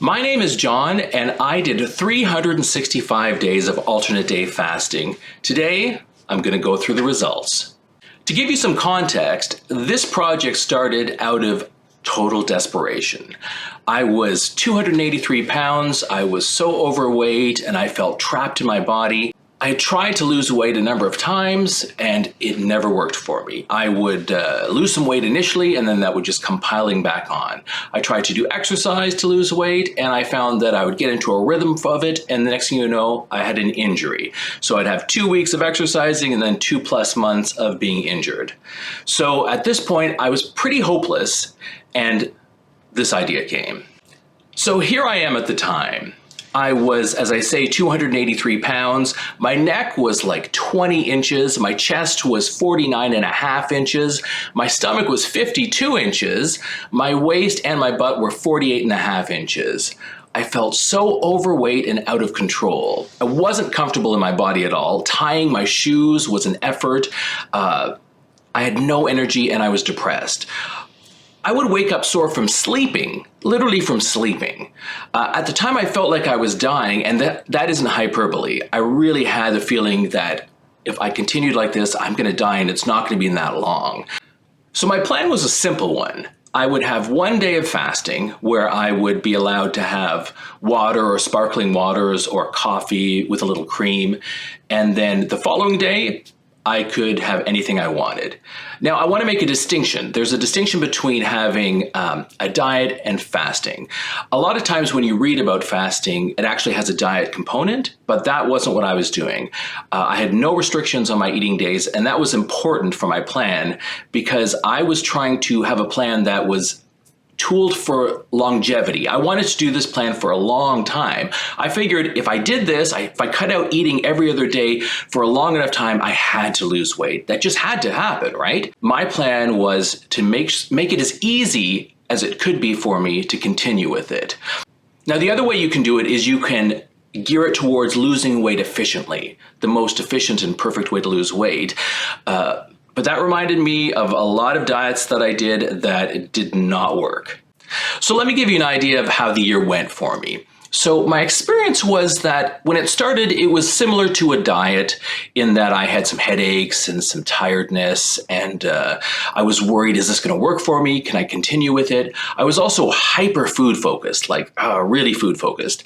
My name is John, and I did 365 days of alternate day fasting. Today, I'm going to go through the results. To give you some context, this project started out of total desperation. I was 283 pounds, I was so overweight, and I felt trapped in my body. I tried to lose weight a number of times, and it never worked for me. I would lose some weight initially, and then that would just come piling back on. I tried to do exercise to lose weight, and I found that I would get into a rhythm of it, and the next thing you know, I had an injury. So I'd have 2 weeks of exercising and then 2+ months of being injured. So at this point, I was pretty hopeless, and this idea came. So here I am at the time. I was, as I say, 283 pounds. My neck was like 20 inches. My chest was 49.5 inches. My stomach was 52 inches. My waist and my butt were 48.5 inches. I felt so overweight and out of control. I wasn't comfortable in my body at all. Tying my shoes was an effort. I had no energy and I was depressed. I would wake up sore from sleeping, literally from sleeping. At the time I felt like I was dying, and that isn't hyperbole. I really had the feeling that if I continued like this, I'm gonna die and it's not gonna be that long. So my plan was a simple one. I would have 1 day of fasting where I would be allowed to have water or sparkling waters or coffee with a little cream. And then the following day, I could have anything I wanted. Now, I want to make a distinction. There's a distinction between having a diet and fasting. A lot of times when you read about fasting, it actually has a diet component, but that wasn't what I was doing. I had no restrictions on my eating days, and that was important for my plan because I was trying to have a plan that was tooled for longevity. I wanted to do this plan for a long time. I figured if I did this, if I cut out eating every other day for a long enough time, I had to lose weight. That just had to happen, right? My plan was to make it as easy as it could be for me to continue with it. Now, the other way you can do it is you can gear it towards losing weight efficiently, the most efficient and perfect way to lose weight. But that reminded me of a lot of diets that I did that it did not work. So let me give you an idea of how the year went for me. So my experience was that when it started, it was similar to a diet in that I had some headaches and some tiredness, and I was worried, is this going to work for me? Can I continue with it? I was also hyper food focused, like really food focused.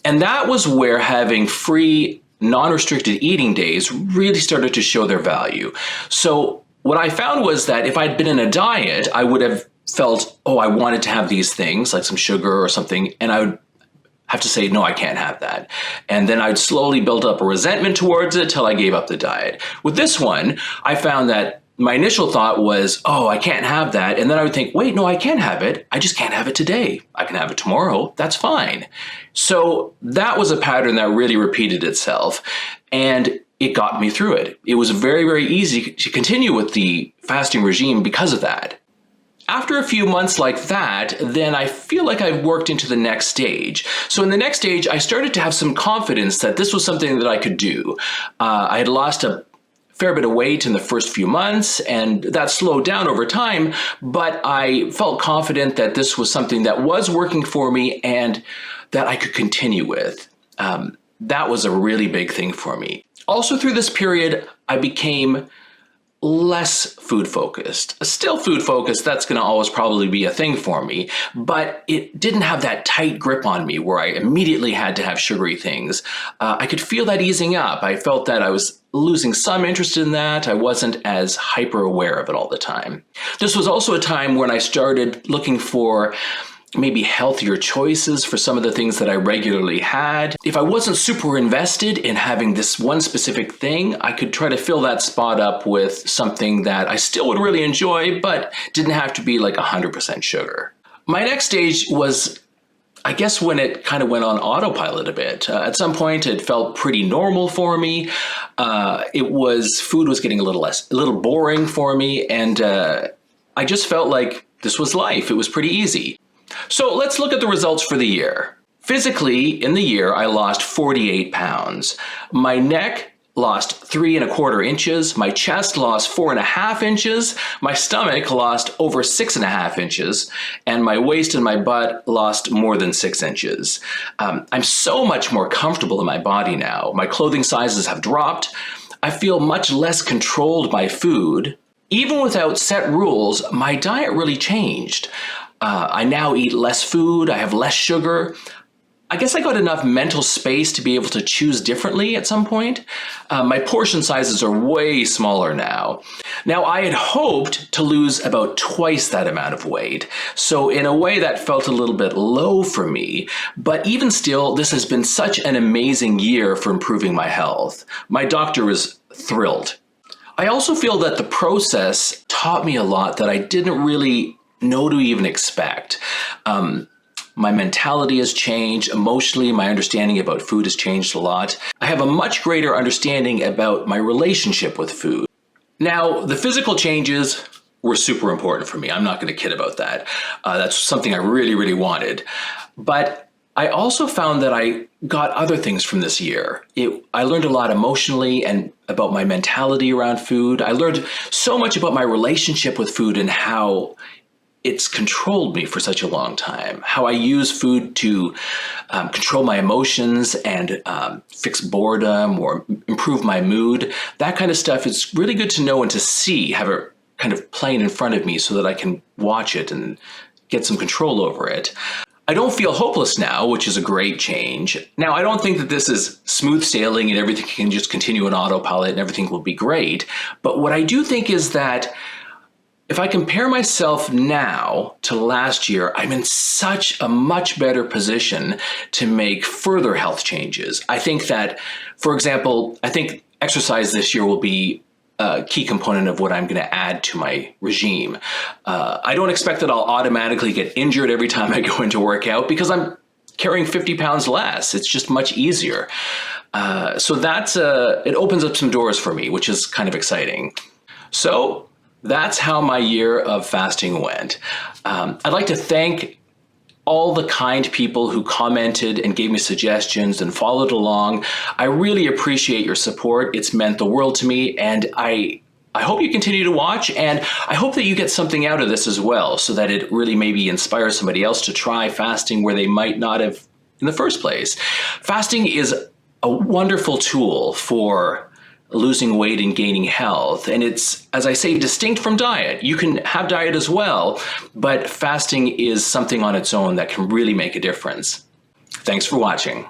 And that was where having free non-restricted eating days really started to show their value. So what I found was that if I'd been in a diet, I would have felt, oh, I wanted to have these things like some sugar or something, and I would have to say, no, I can't have that. And then I'd slowly build up a resentment towards it till I gave up the diet. With this one, I found that my initial thought was, oh, I can't have that. And then I would think, wait, no, I can have it. I just can't have it today. I can have it tomorrow. That's fine. So that was a pattern that really repeated itself, and it got me through it. It was very, very easy to continue with the fasting regime because of that. After a few months like that, then I feel like I've worked into the next stage. So in the next stage, I started to have some confidence that this was something that I could do. I had lost a fair bit of weight in the first few months, and that slowed down over time, but I felt confident that this was something that was working for me and that I could continue with. That was a really big thing for me. Also through this period, I became less food focused. Still food focused, that's going to always probably be a thing for me, but it didn't have that tight grip on me where I immediately had to have sugary things. I could feel that easing up. I felt that I was losing some interest in that. I wasn't as hyper aware of it all the time. This was also a time when I started looking for maybe healthier choices for some of the things that I regularly had. If I wasn't super invested in having this one specific thing, I could try to fill that spot up with something that I still would really enjoy, but didn't have to be like 100% sugar. My next stage was, I guess, when it kind of went on autopilot a bit. At some point, it felt pretty normal for me. Food was getting a little boring for me, and I just felt like this was life. It was pretty easy. So let's look at the results for the year. Physically, in the year, I lost 48 pounds. My neck lost 3¼ inches, my chest lost 4½ inches, my stomach lost over 6½ inches, and my waist and my butt lost more than 6 inches. I'm so much more comfortable in my body now. My clothing sizes have dropped. I feel much less controlled by food. Even without set rules, my diet really changed. I now eat less food, I have less sugar. I guess I got enough mental space to be able to choose differently at some point. My portion sizes are way smaller now. Now, I had hoped to lose about twice that amount of weight. So in a way that felt a little bit low for me, but even still, this has been such an amazing year for improving my health. My doctor was thrilled. I also feel that the process taught me a lot that I didn't really know to even expect. My mentality has changed. Emotionally, my understanding about food has changed a lot. I have a much greater understanding about my relationship with food. Now, the physical changes were super important for me. I'm not going to kid about that. That's something I really, really wanted. But I also found that I got other things from this year. I learned a lot emotionally and about my mentality around food. I learned so much about my relationship with food and how it's controlled me for such a long time, how I use food to control my emotions and fix boredom or improve my mood. That kind of stuff is really good to know and to see, have it kind of playing in front of me so that I can watch it and get some control over it. I don't feel hopeless now, which is a great change. Now, I don't think that this is smooth sailing and everything can just continue on autopilot and everything will be great. But what I do think is that if I compare myself now to last year, I'm in such a much better position to make further health changes. I think that, for example, I think exercise this year will be a key component of what I'm going to add to my regime. I don't expect that I'll automatically get injured every time I go into workout because I'm carrying 50 pounds less. It's just much easier. So it opens up some doors for me, which is kind of exciting. So that's how my year of fasting went. I'd like to thank all the kind people who commented and gave me suggestions and followed along. I really appreciate your support. It's meant the world to me, and I hope you continue to watch, and I hope that you get something out of this as well, so that it really maybe inspires somebody else to try fasting where they might not have in the first place. Fasting is a wonderful tool for losing weight and gaining health. And it's, as I say, distinct from diet. You can have diet as well, but fasting is something on its own that can really make a difference. Thanks for watching.